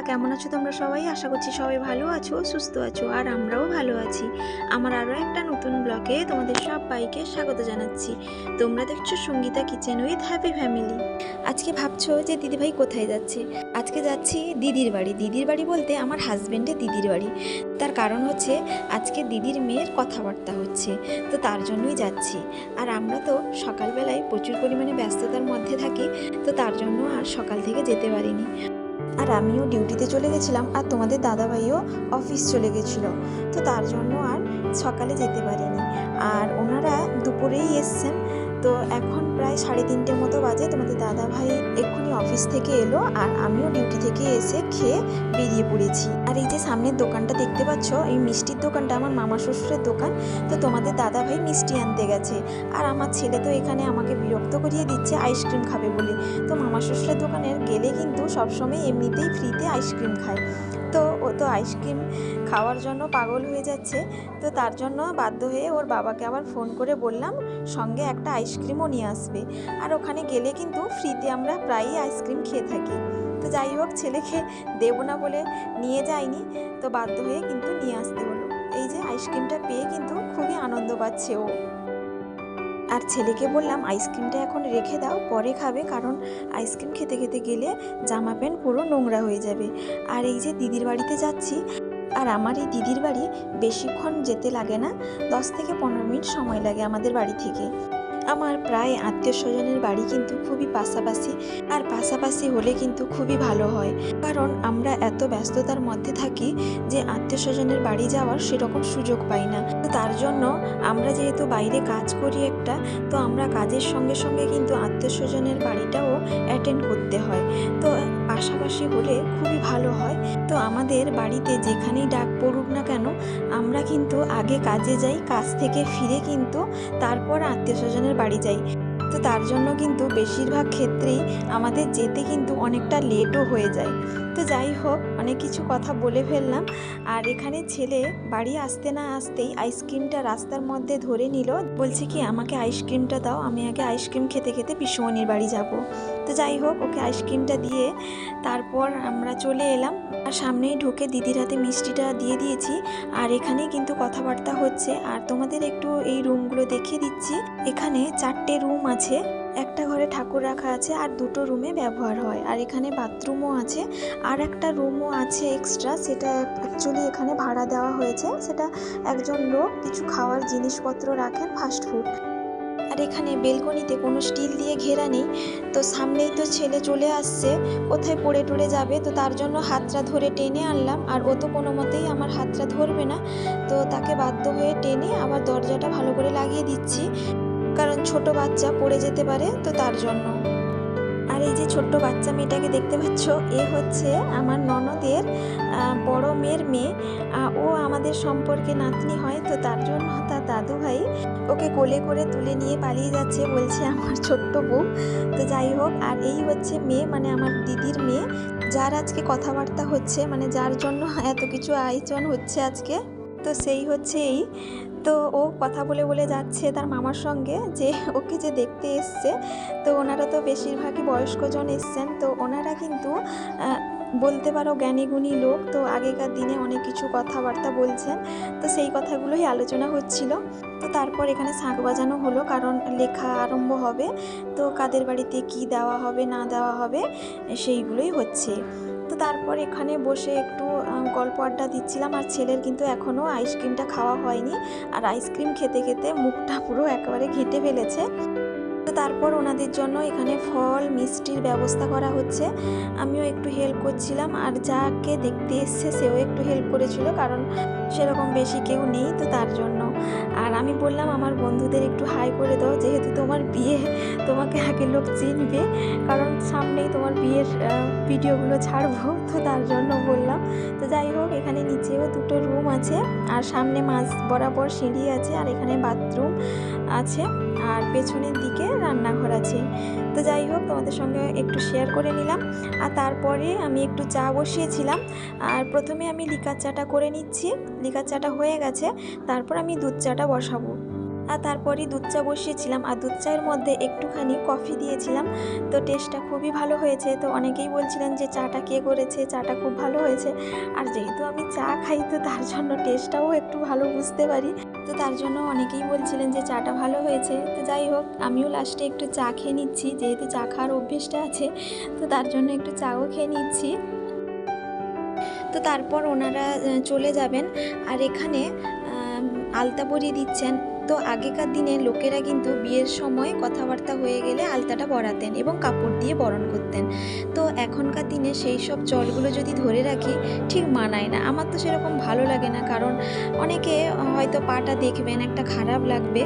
কেমন আছো তোমরা সবাই? আশা করছি সবাই ভালো আছো, সুস্থ আছো, আর আমরাও ভালো আছি। আমার আরও একটা নতুন ব্লগে তোমাদের সবাইকে স্বাগত জানাচ্ছি। তোমরা দেখছো Sangeeta kitchen with happy family. আজকে ভাবছো যে দিদিভাই কোথায় যাচ্ছে? আজকে যাচ্ছি দিদির বাড়ি। দিদির বাড়ি বলতে আমার হাজব্যান্ডের দিদির বাড়ি। তার কারণ হচ্ছে আজকে দিদির মেয়ের কথাবার্তা হচ্ছে, তো তার জন্যই যাচ্ছি। আর আমরা তো সকালবেলায় প্রচুর পরিমাণে ব্যস্ততার মধ্যে থাকি, তো তার জন্য আর সকাল থেকে যেতে পারিনি। আর আমিও ডিউটিতে চলে গেছিলাম, আর তোমাদের দাদাভাইও অফিস চলে গেছিলো, তো তার জন্য আর সকালে যেতে পারিনি। আর ওনারা দুপুরেই এসছেন, তো এখন প্রায় 3:30 মতো বাজে। তোমাদের দাদাভাই এক্ষুনি অফিস থেকে এলো, আর আমিও ডিউটি থেকে এসে খেয়ে বেরিয়ে পড়েছি। আর এই যে সামনের দোকানটা দেখতে পাচ্ছ, এই মিষ্টির দোকানটা আমার মামা শ্বশুরের দোকান। তো তোমাদের দাদাভাই মিষ্টি আনতে গেছে, আর আমার ছেলে তো এখানে আমাকে বিরক্ত করিয়ে দিচ্ছে আইসক্রিম খাবে বলে। তো মামা শ্বশুরের দোকানে গেলে কিন্তু সবসময় এমনিতেই ফ্রিতে আইসক্রিম খায়, তো ও তো আইসক্রিম খাওয়ার জন্য পাগল হয়ে যাচ্ছে। তো তার জন্য বাধ্য হয়ে ওর বাবাকে আবার ফোন করে বললাম সঙ্গে একটা আইসক্রিমও নিয়ে আসবে। আর ওখানে গেলে কিন্তু ফ্রিতে আমরা প্রায়ই আইসক্রিম খেয়ে থাকি। তো যাই হোক, ছেলেকে দেবো না বলে নিয়ে যায়নি, তো বাধ্য হয়ে কিন্তু নিয়ে আসতে হলো। এই যে আইসক্রিমটা পেয়ে কিন্তু খুবই আনন্দ পাচ্ছে ও। আর ছেলেকে বললাম আইসক্রিমটা এখন রেখে দাও, পরে খাবে, কারণ আইসক্রিম খেতে খেতে গেলে জামা প্যান্ট পুরো নোংরা হয়ে যাবে। আর এই যে দিদির বাড়িতে যাচ্ছি, আর আমার এই দিদির বাড়ি বেশিক্ষণ যেতে লাগে না, 10 থেকে 15 মিনিট সময় লাগে আমাদের বাড়ি থেকে। আমার প্রায় আত্মীয় স্বজনের বাড়ি কিন্তু খুবই পাশাপাশি, আর পাশাপাশি হলে কিন্তু খুবই ভালো হয়, কারণ আমরা এত ব্যস্ততার মধ্যে থাকি যে আত্মীয় স্বজনের বাড়ি যাওয়ার সেরকম সুযোগ পাই না। তো তার জন্য আমরা যেহেতু বাইরে কাজ করি একটা, তো আমরা কাজের সঙ্গে সঙ্গে কিন্তু আত্মীয় স্বজনের বাড়িটাও অ্যাটেন্ড করতে হয়। তো পাশাপাশি হলে খুবই ভালো হয়। তো আমাদের বাড়িতে যেখানেই ডাক পড়ুক না কেন, আমরা কিন্তু আগে কাজে যাই, কাজ থেকে ফিরে কিন্তু তারপর আত্মীয় স্বজনের বাড়ি যাই। তো তার জন্য কিন্তু বেশিরভাগ ক্ষেত্রেই আমাদের যেতে কিন্তু অনেকটা লেটও হয়ে যায়। তো যাই হোক, অনেক কিছু কথা বলে ফেললাম। আর এখানে ছেলে বাড়ি আসতে না আসতেই আইসক্রিমটা রাস্তার মধ্যে ধরে নিল, বলছে কি আমাকে আইসক্রিমটা দাও, আমি আগে আইসক্রিম খেতে খেতে পিসুমনির বাড়ি যাব। তো যাই হোক, ওকে আইসক্রিমটা দিয়ে তারপর আমরা চলে এলাম। আর সামনেই ঢুকে দিদির হাতে মিষ্টিটা দিয়ে দিয়েছি। আর এখানে কিন্তু কথাবার্তা হচ্ছে। আর তোমাদের একটু এই রুমগুলো দেখিয়ে দিচ্ছি। এখানে 4টে রুম আছে, একটা ঘরে ঠাকুর রাখা আছে, আর 2টো রুমে ব্যবহার হয়। আর এখানে বাথরুমও আছে, আর একটা রুমও আছে এক্সট্রা, সেটা অ্যাকচুয়ালি এখানে ভাড়া দেওয়া হয়েছে। সেটা একজন লোক কিছু খাওয়ার জিনিসপত্র রাখেন, ফাস্টফুড। আর এখানে বেলকনিতে কোনো স্টিল দিয়ে ঘেরা নেই। তো সামনেই তো ছেলে চলে আসছে, কোথায় পড়ে টড়ে যাবে, তো তার জন্য হাতটা ধরে টেনে আনলাম। আর ও তো কোনো মতেই আমার হাতটা ধরবে না, তো তাকে বাধ্য হয়ে টেনে আবার দরজাটা ভালো করে লাগিয়ে দিচ্ছি, কারণ ছোট বাচ্চা পড়ে যেতে পারে, তো তার জন্য। আর এই যে ছোট্ট বাচ্চা মেয়েটাকে দেখতে পাচ্ছ, এ হচ্ছে আমার ননদের বড় মেয়ের মেয়ে। ও আমাদের সম্পর্কে নাতনি হয়, তো তার জন্য তার দাদু ভাই ওকে কোলে করে তুলে নিয়ে পালিয়ে যাচ্ছে, বলছে আমার ছোট্ট বউ। তো যাই হোক, আর এই হচ্ছে মেয়ে, মানে আমার দিদির মেয়ে, যার আজকে কথাবার্তা হচ্ছে, মানে যার জন্য এত কিছু আয়োজন হচ্ছে আজকে। তো সেই হচ্ছে এই। তো ও কথা বলে বলে যাচ্ছে তার মামার সঙ্গে যে ওকে যে দেখতে এসছে। তো ওনারা তো বেশিরভাগই বয়স্কজন এসছেন, তো ওনারা কিন্তু বলতে পারো জ্ঞানীগুণী লোক, তো আগেকার দিনে অনেক কিছু কথাবার্তা বলছেন, তো সেই কথাগুলোই আলোচনা হচ্ছিল। তো তারপর এখানে শাঁখ বাজানো হলো, কারণ লেখা আরম্ভ হবে, তো কাদের বাড়িতে কি দেওয়া হবে না দেওয়া হবে সেইগুলোই হচ্ছে। তো তারপর এখানে বসে একটু গল্প আড্ডা দিচ্ছিলাম। আর ছেলের কিন্তু এখনও আইসক্রিমটা খাওয়া হয়নি, আর আইসক্রিম খেতে খেতে মুখটা পুরো একেবারে ঘেঁটে ফেলেছে। তো তারপর ওনাদের জন্য এখানে ফল মিষ্টির ব্যবস্থা করা হচ্ছে, আমিও একটু হেল্প করছিলাম। আর যাকে দেখতে এসছে সেও একটু হেল্প করেছিল, কারণ সেরকম বেশি কেউ নেই, তো তার জন্য। আর আমি বললাম আমার বন্ধুদের একটু হাই করে দাও, যেহেতু তোমার বিয়ে, তোমাকে আগে লোক চিনবে, কারণ সামনেই তোমার বিয়ের ভিডিওগুলো ছাড়বো, তো তার জন্য বললাম। তো যাই হোক, এখানে নিচেও 2টো রুম আছে, আর সামনে মাঝ বরাবর সিঁড়ি আছে, আর এখানে বাথরুম আছে, আর পেছনের দিকে রান্নাঘর আছে। তো যাই হোক, তোমাদের সঙ্গে একটু শেয়ার করে নিলাম। আর তারপরে আমি একটু চা বসিয়েছিলাম, আর প্রথমে আমি লিকার চাটা করে নিচ্ছি। লিকার চাটা হয়ে গেছে, তারপর আমি দুধ চাটা বসাবো। আর তারপরই দুধ চা বসিয়েছিলাম, আর দুধ চায়ের মধ্যে একটুখানি কফি দিয়েছিলাম। তো টেস্টটা খুবই ভালো হয়েছে। তো অনেকেই বলছিলেন যে চাটা কে করেছে, চাটা খুব ভালো হয়েছে। আর যেহেতু আমি চা খাই তো তার জন্য টেস্টটাও একটু ভালো বুঝতে পারি, তো তার জন্য অনেকেই বলছিলেন যে চাটা ভালো হয়েছে। তো যাই হোক, আমিও লাস্টে একটু চা খেয়ে নিচ্ছি, যেহেতু চা খাওয়ার অভ্যেসটা আছে তো তার জন্য একটু চাও খেয়ে নিচ্ছি। তো তারপর ওনারা চলে যাবেন। আর এখানে আলতা পরিয়ে দিচ্ছেন। তো আগেকার দিনে লোকেরা কিন্তু বিয়ের সময় কথাবার্তা হয়ে গেলে আলতাটা পরাতেন এবং কাপড় দিয়ে বরণ করতেন। তো এখনকার দিনে সেই সব চলগুলো যদি ধরে রাখি ঠিক মানায় না। আমার তো সেরকম ভালো লাগে না, কারণ অনেকে হয়তো পাটা দেখবেন একটা খারাপ লাগবে,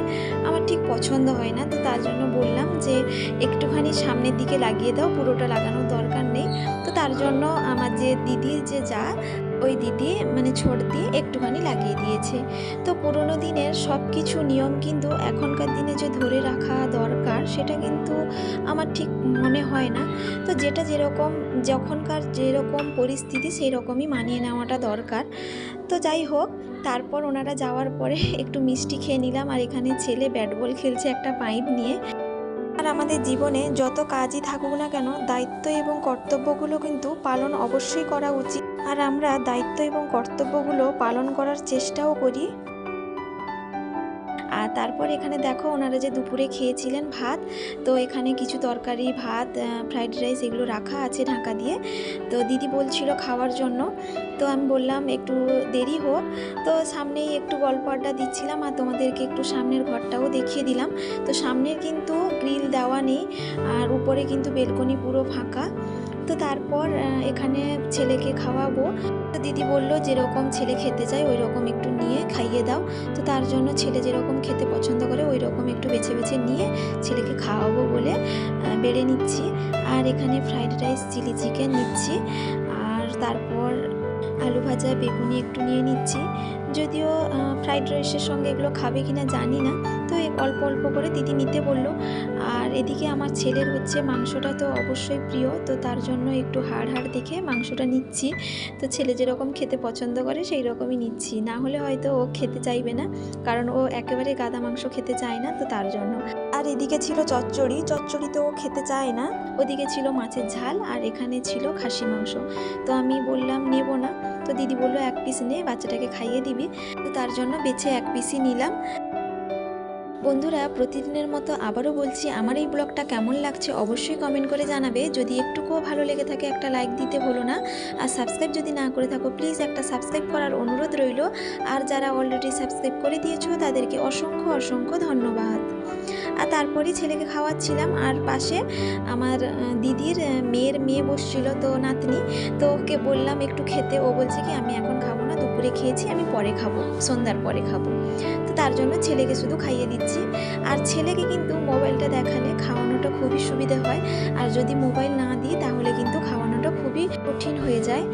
আমার ঠিক পছন্দ হয় না। তো তার জন্য বললাম যে একটুখানি সামনের দিকে লাগিয়ে দাও, পুরোটা লাগানোর দরকার নেই। তো তার জন্য আমার যে দিদির যে যা, ওই দিদি মানে ছোট দিয়ে একটুখানি লাগিয়ে দিয়েছে। তো পুরোনো দিনের সব কিছু নিয়ম কিন্তু এখনকার দিনে যে ধরে রাখা দরকার সেটা কিন্তু আমার ঠিক মনে হয় না। তো যেটা যেরকম যখনকার যেরকম পরিস্থিতি সেই রকমই মানিয়ে নেওয়াটা দরকার। তো যাই হোক, তারপর ওনারা যাওয়ার পরে একটু মিষ্টি খেয়ে নিলাম। আর এখানে ছেলে ব্যাট বল খেলছে একটা পাইপ নিয়ে। আর আমাদের জীবনে যত কাজই থাকুক না কেন, দায়িত্ব এবং কর্তব্যগুলো কিন্তু পালন অবশ্যই করা উচিত। আর আমরা দায়িত্ব এবং কর্তব্যগুলো পালন করার চেষ্টাও করি। আর তারপর এখানে দেখো ওনারা যে দুপুরে খেয়েছিলেন ভাত, তো এখানে কিছু তরকারি, ভাত, ফ্রাইড রাইস এগুলো রাখা আছে ঢাকা দিয়ে। তো দিদি বলছিল খাওয়ার জন্য, তো আমি বললাম একটু দেরি হোক। তো সামনেই একটু গল্প আড্ডা দিচ্ছিলাম আর তোমাদেরকে একটু সামনের ঘরটাও দেখিয়ে দিলাম। তো সামনের কিন্তু গ্রিল দেওয়া নেই, আর উপরে কিন্তু বেলকনি পুরো ফাঁকা। তো তারপর এখানে ছেলেকে খাওয়াবো। তো দিদি বললো যেরকম ছেলে খেতে চায় ওই রকম একটু নিয়ে খাইয়ে দাও। তো তার জন্য ছেলে যেরকম খেতে পছন্দ করে ওই রকম একটু বেছে বেছে নিয়ে ছেলেকে খাওয়াবো বলে বেড়ে নিচ্ছি। আর এখানে ফ্রাইড রাইস, চিলি চিকেন নিচ্ছি। আর তারপর আলু ভাজা, বেগুনি একটু নিয়ে নিচ্ছি। যদিও ফ্রাইড রাইসের সঙ্গে এগুলো খাবে কিনা জানি না, তো অল্প অল্প করে দিদি নিতে বললো। আর এদিকে আমার ছেলের হচ্ছে মাংসটা তো অবশ্যই প্রিয়, তো তার জন্য একটু হাড় দেখে মাংসটা নিচ্ছি। তো ছেলে যেরকম খেতে পছন্দ করে সেই রকমই নিচ্ছি, না হলে হয়তো ও খেতে চাইবে না, কারণ ও একেবারে গাদা মাংস খেতে চায় না, তো তার জন্য। আর এদিকে ছিল চচ্চড়ি, চচ্চড়ি তো ও খেতে চায় না। ওদিকে ছিল মাছের ঝাল, আর এখানে ছিল খাসি মাংস। তো আমি বললাম নেব না, তো দিদি বললো এক পিস নে, বাচ্চাটাকে খাইয়ে দিবি। তো তার জন্য বেছে এক পিসই নিলাম। বন্ধুরা, প্রতিদিনের মতো আবারও বলছি, আমার এই ব্লগটা কেমন লাগছে অবশ্যই কমেন্ট করে জানাবে। যদি একটুকুও ভালো লেগে থাকে একটা লাইক দিতে ভুলো না। আর সাবস্ক্রাইব যদি না করে থাকো প্লিজ একটা সাবস্ক্রাইব করার অনুরোধ রইল। আর যারা অলরেডি সাবস্ক্রাইব করে দিয়েছো তাদেরকে অসংখ্য অসংখ্য ধন্যবাদ। আর তারপরেই ছেলেকে খাওয়াচ্ছিলাম। আর পাশে আমার দিদির মেয়ে বসছিল, তো নাতনি, তো ওকে বললাম একটু খেতে। ও বলছে কি আমি এখন খাবো না, দুপুরে খেয়েছি, আমি পরে খাবো, সন্ধ্যার পরে খাবো। তো তার জন্য ছেলেকে শুধু খাইয়ে দিচ্ছি। আর ছেলেকে কিন্তু মোবাইলটা দেখালে খাওয়ানোটা খুবই সুবিধে হয়, আর যদি মোবাইল না দিই তাহলে কিন্তু খাওয়ানোটা খুবই কঠিন হয়ে যায়।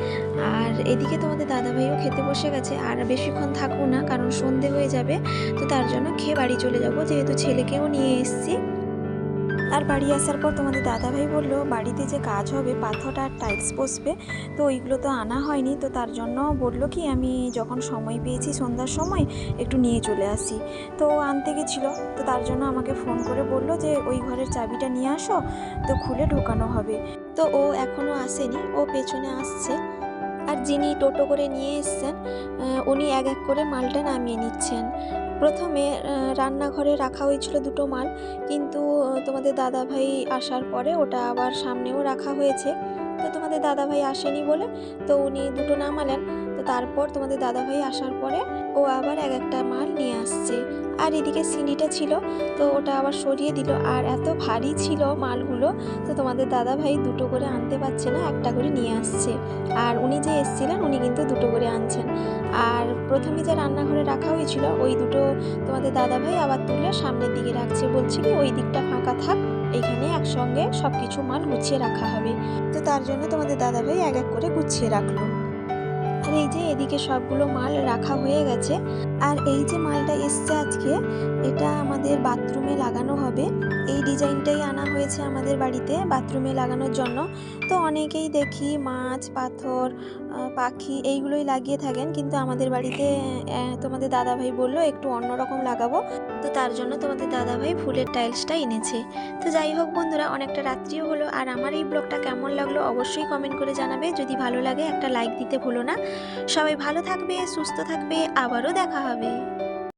আর এদিকে তোমাদের দাদাভাইও খেতে বসে গেছে। আর বেশিক্ষণ থাকবো না, কারণ সন্ধে হয়ে যাবে। তো তার জন্য খেয়ে বাড়ি চলে যাব, যেহেতু ছেলেকেও নিয়ে এসেছি। আর বাড়ি আসার পর তোমাদের দাদাভাই বলল বাড়িতে যে কাজ হবে, পাথরটা আর টাইলস বসবে, তো ওইগুলো তো আনা হয়নি। তো তার জন্য বলল কি আমি যখন সময় পেয়েছি সন্ধ্যার সময় একটু নিয়ে চলে আসি। তো ও আনতে গেছিলো, তো তার জন্য আমাকে ফোন করে বলল যে ওই ঘরের চাবিটা নিয়ে আসো, তো খুলে ঢোকানো হবে। তো ও এখনও আসেনি, ও পেছনে আসছে। আর যিনি টোটো করে নিয়ে এসছেন উনি এক এক করে মালটা নামিয়ে নিচ্ছেন। প্রথমে রান্নাঘরে রাখা হয়েছিল দুটো মাল, কিন্তু তোমাদের দাদাভাই আসার পরে ওটা আবার সামনেও রাখা হয়েছে। তো তোমাদের দাদাভাই আসেনি বলে তো উনি দুটো নামালেন। তো তারপর তোমাদের দাদাভাই আসার পরে ও আবার এক একটা মাল নিয়ে আসছে। আর এদিকে সিঁড়িটা ছিল, তো ওটা আবার সরিয়ে দিল। আর এত ভারী ছিল মালগুলো, তো তোমাদের দাদাভাই দুটো করে আনতে পারছে না, একটা করে নিয়ে আসছে। আর উনি যে এসেছিলেন উনি কিন্তু দুটো করে আনছেন। আর প্রথমে যে রান্নাঘরে রাখা হয়েছিল ওই দুটো তোমাদের দাদাভাই আবার তুলে সামনের দিকে রাখছে, বলছে কি ওই দিকটা ফাঁকা থাক, এইখানে একসঙ্গে সব কিছু মাল গুছিয়ে রাখা হবে। তো তার জন্য তোমাদের দাদাভাই এক এক করে গুছিয়ে রাখলো। আর এই যে এদিকে সবগুলো মাল রাখা হয়ে গেছে। আর এই যে মালটা এসছে আজকে, এটা আমাদের বাথরুমে লাগানো হবে। এই ডিজাইনটাই আনা হয়েছে আমাদের বাড়িতে বাথরুমে লাগানোর জন্য। তো অনেকেই দেখি মাছ, পাথর, পাখি এইগুলোই লাগিয়ে থাকেন, কিন্তু আমাদের বাড়িতে তোমাদের দাদাভাই বললো একটু অন্যরকম লাগাবো। তো তার জন্য তোমাদের দাদাভাই ফুলের টাইলসটা এনেছে। তো যাই হোক বন্ধুরা, অনেকটা রাত্রিও হলো। আর আমার এই ব্লগটা কেমন লাগলো অবশ্যই কমেন্ট করে জানাবে। যদি ভালো লাগে একটা লাইক দিতে ভুলো না। সবাই ভালো থাকবে, সুস্থ থাকবে, আবারও দেখা হবে।